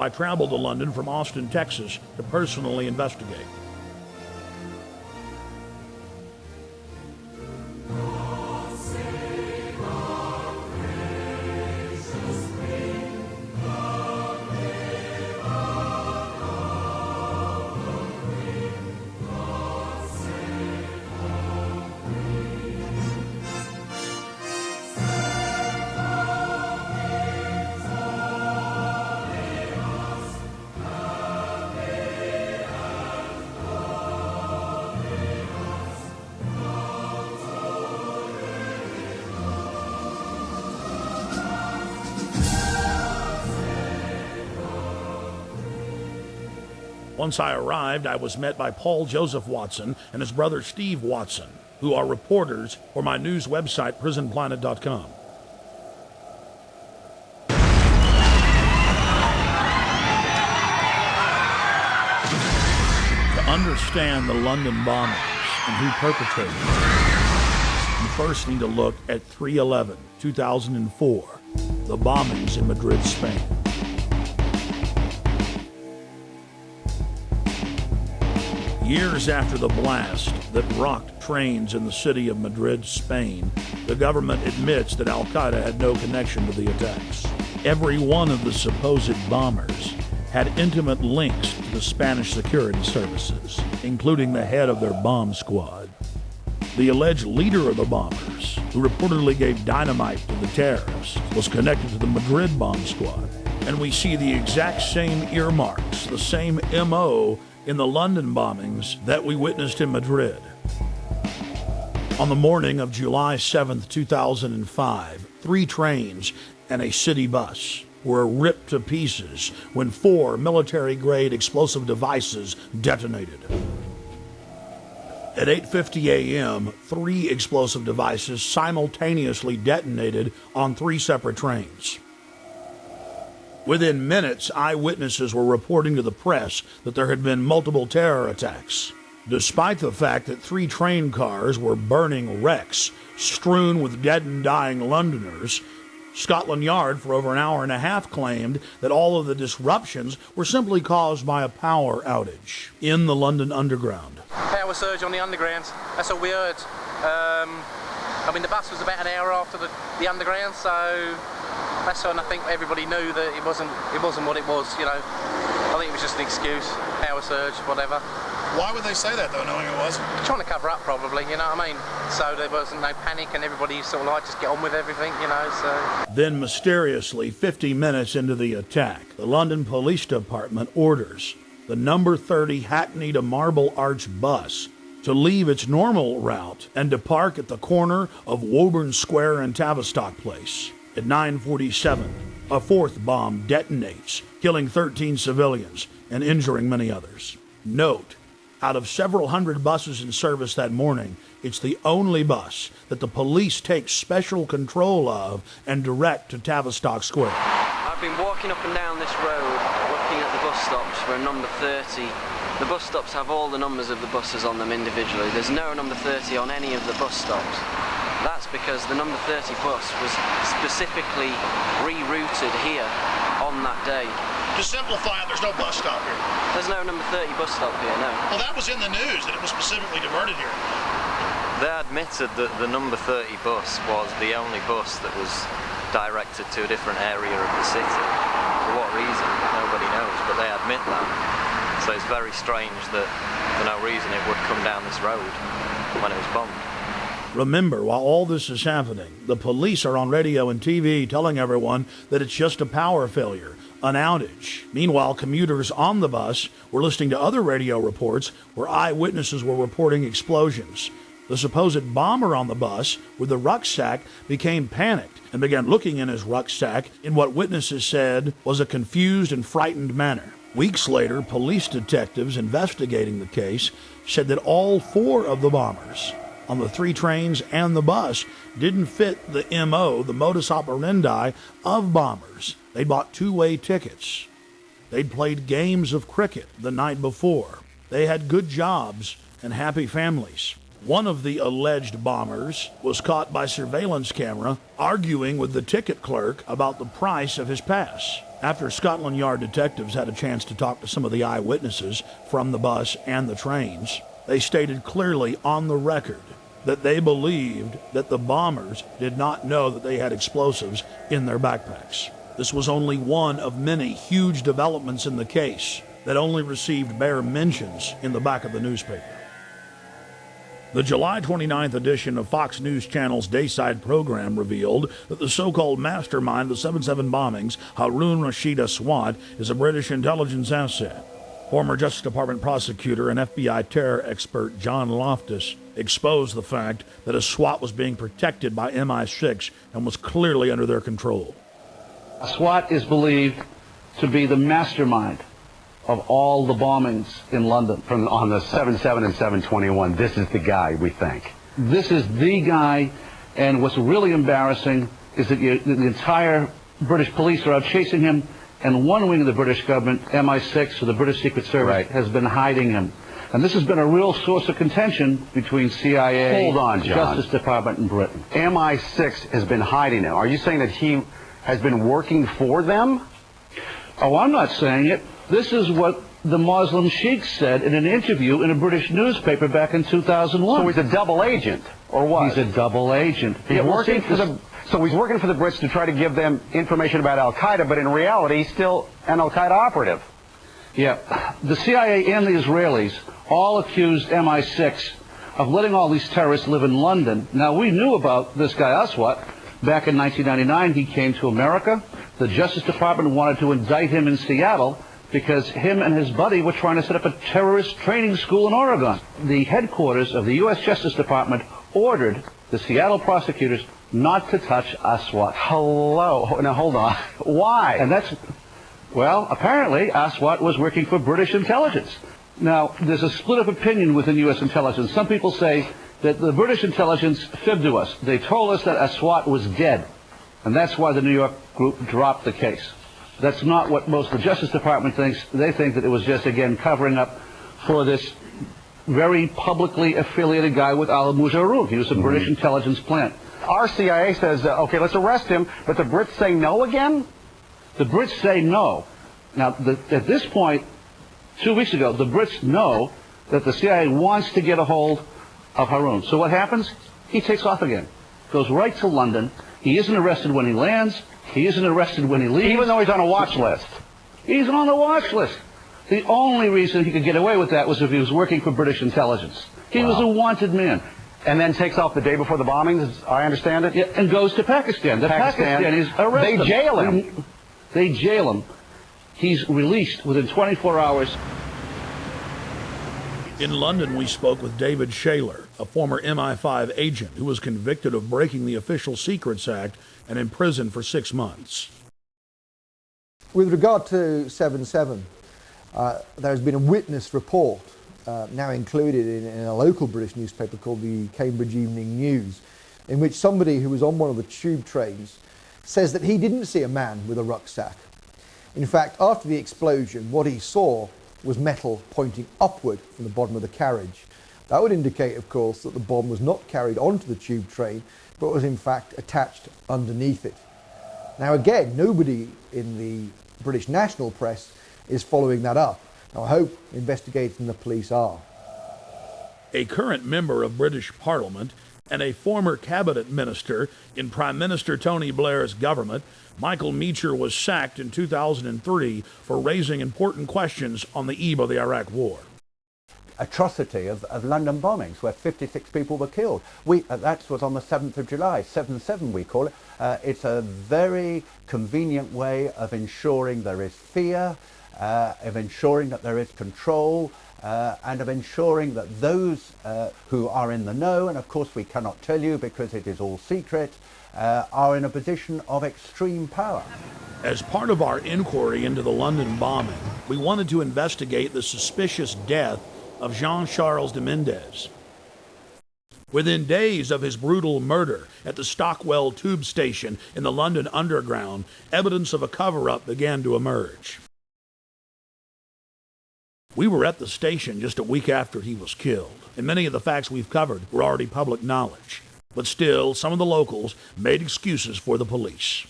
I traveled to London from Austin, Texas, to personally investigate. Once I arrived, I was met by Paul Joseph Watson and his brother Steve Watson, who are reporters for my news website, PrisonPlanet.com. To understand the London bombings and who perpetrated them, you first need to look at 3/11/2004, the bombings in Madrid, Spain. Years after the blast that rocked trains in the city of Madrid, Spain, the government admits that Al-Qaeda had no connection to the attacks. Every one of the supposed bombers had intimate links to the Spanish security services, including the head of their bomb squad. The alleged leader of the bombers, who reportedly gave dynamite to the terrorists, was connected to the Madrid bomb squad. And we see the exact same earmarks, the same MO in the London bombings that we witnessed in Madrid. On the morning of July 7th, 2005, 3 trains and a city bus were ripped to pieces when 4 military-grade explosive devices detonated. At 8:50 a.m., 3 explosive devices simultaneously detonated on 3 separate trains. Within minutes, eyewitnesses were reporting to the press that there had been multiple terror attacks, despite the fact that 3 train cars were burning wrecks strewn with dead and dying Londoners. Scotland Yard, for over an hour and a half, claimed that all of the disruptions were simply caused by a power outage in the London Underground. Power surge on the Underground, that's all we heard. The bus was about an hour after the Underground, so that's when I think everybody knew that it wasn't what it was, you know. I think it was just an excuse, power surge, whatever. Why would they say that, though, knowing it wasn't? Trying to cover up, probably, you know what I mean? So there wasn't no panic and everybody sort of like just get on with everything, you know, so. Then mysteriously, 50 minutes into the attack, the London Police Department orders the number 30 Hackney to Marble Arch bus to leave its normal route and to park at the corner of Woburn Square and Tavistock Place. At 9:47, a 4th bomb detonates, killing 13 civilians and injuring many others. Note, out of several hundred buses in service that morning, it's the only bus that the police take special control of and direct to Tavistock Square. I've been walking up and down this road, looking at the bus stops for a number 30. The bus stops have all the numbers of the buses on them individually. There's no number 30 on any of the bus stops. That's because the number 30 bus was specifically rerouted here on that day. To simplify it, there's no bus stop here. There's no number 30 bus stop here, no. Well, that was in the news, that it was specifically diverted here. They admitted that the number 30 bus was the only bus that was directed to a different area of the city. For what reason, nobody knows, but they admit that. So it's very strange that for no reason it would come down this road when it was bombed. Remember, while all this is happening, the police are on radio and TV telling everyone that it's just a power failure, an outage. Meanwhile, commuters on the bus were listening to other radio reports where eyewitnesses were reporting explosions. The supposed bomber on the bus with the rucksack became panicked and began looking in his rucksack in what witnesses said was a confused and frightened manner. Weeks later, police detectives investigating the case said that all 4 of the bombers on the 3 trains and the bus didn't fit the MO, the modus operandi of bombers. They bought 2-way tickets. They'd played games of cricket the night before. They had good jobs and happy families. One of the alleged bombers was caught by surveillance camera arguing with the ticket clerk about the price of his pass. After Scotland Yard detectives had a chance to talk to some of the eyewitnesses from the bus and the trains, they stated clearly on the record that they believed that the bombers did not know that they had explosives in their backpacks. This was only one of many huge developments in the case that only received bare mentions in the back of the newspaper. The July 29th edition of Fox News Channel's Dayside program revealed that the so-called mastermind of the 7/7 bombings, Harun Rashid Aswat, is a British intelligence asset. Former Justice Department prosecutor and FBI terror expert John Loftus exposed the fact that Aswat was being protected by MI6 and was clearly under their control. Aswat is believed to be the mastermind of all the bombings in London. On the 7/7 and 7/21, this is the guy, we think. This is the guy, and what's really embarrassing is that the entire British police are out chasing him, and one wing of the British government, MI6, or the British Secret Service, has been hiding him. And this has been a real source of contention between CIA, Hold on, John. Justice Department, and Britain. MI6 has been hiding him. Are you saying that he has been working for them? Oh, I'm not saying it. This is what the Muslim Sheikh said in an interview in a British newspaper back in 2001. So he's a double agent, or what? He's a double agent. So he's working for the Brits to try to give them information about Al-Qaeda, but in reality, he's still an Al-Qaeda operative. Yeah. The CIA and the Israelis all accused MI6 of letting all these terrorists live in London. Now, we knew about this guy Aswat. Back in 1999, he came to America. The Justice Department wanted to indict him in Seattle because him and his buddy were trying to set up a terrorist training school in Oregon. The headquarters of the U.S. Justice Department ordered the Seattle prosecutors not to touch Aswat. Hello. Now, hold on. Why? And that's, well, apparently Aswat was working for British intelligence. Now, there's a split of opinion within U.S. intelligence. Some people say that the British intelligence fibbed to us. They told us that Aswat was dead, and that's why the New York group dropped the case. That's not what most of the Justice Department thinks. They think that it was just, again, covering up for this very publicly affiliated guy with Al Mujarrab. He was a British intelligence plant. Our CIA says, okay, let's arrest him, but the Brits say no again? The Brits say no. Now, at this point, 2 weeks ago, the Brits know that the CIA wants to get a hold of Harun. So what happens? He takes off again. Goes right to London. He isn't arrested when he lands. He isn't arrested when he leaves. Even though he's on a watch list. He's on the watch list. The only reason he could get away with that was if he was working for British intelligence. He was a wanted man. And then takes off the day before the bombings, as I understand it? Yeah, and goes to Pakistan. The Pakistanis arrest him. They jail him. They jail him. He's released within 24 hours. In London, we spoke with David Shaler, a former MI5 agent who was convicted of breaking the Official Secrets Act and imprisoned for 6 months. With regard to 7/7, there has been a witness report now included in a local British newspaper called the Cambridge Evening News, in which somebody who was on one of the tube trains says that he didn't see a man with a rucksack. In fact, after the explosion, what he saw was metal pointing upward from the bottom of the carriage. That would indicate, of course, that the bomb was not carried onto the tube train, but was in fact attached underneath it. Now again, nobody in the British national press is following that up. Now I hope investigators and the police are. A current member of British Parliament and a former cabinet minister in Prime Minister Tony Blair's government, Michael Meacher was sacked in 2003 for raising important questions on the eve of the Iraq War. Atrocity of London bombings where 56 people were killed. That was on the 7th of July, 7/7 we call it. It's a very convenient way of ensuring there is fear, of ensuring that there is control, and of ensuring that those who are in the know, and of course we cannot tell you because it is all secret, are in a position of extreme power. As part of our inquiry into the London bombing, we wanted to investigate the suspicious death of Jean-Charles de Mendes. Within days of his brutal murder at the Stockwell tube station in the London Underground, evidence of a cover-up began to emerge. We were at the station just a week after he was killed, and many of the facts we've covered were already public knowledge. But still, some of the locals made excuses for the police.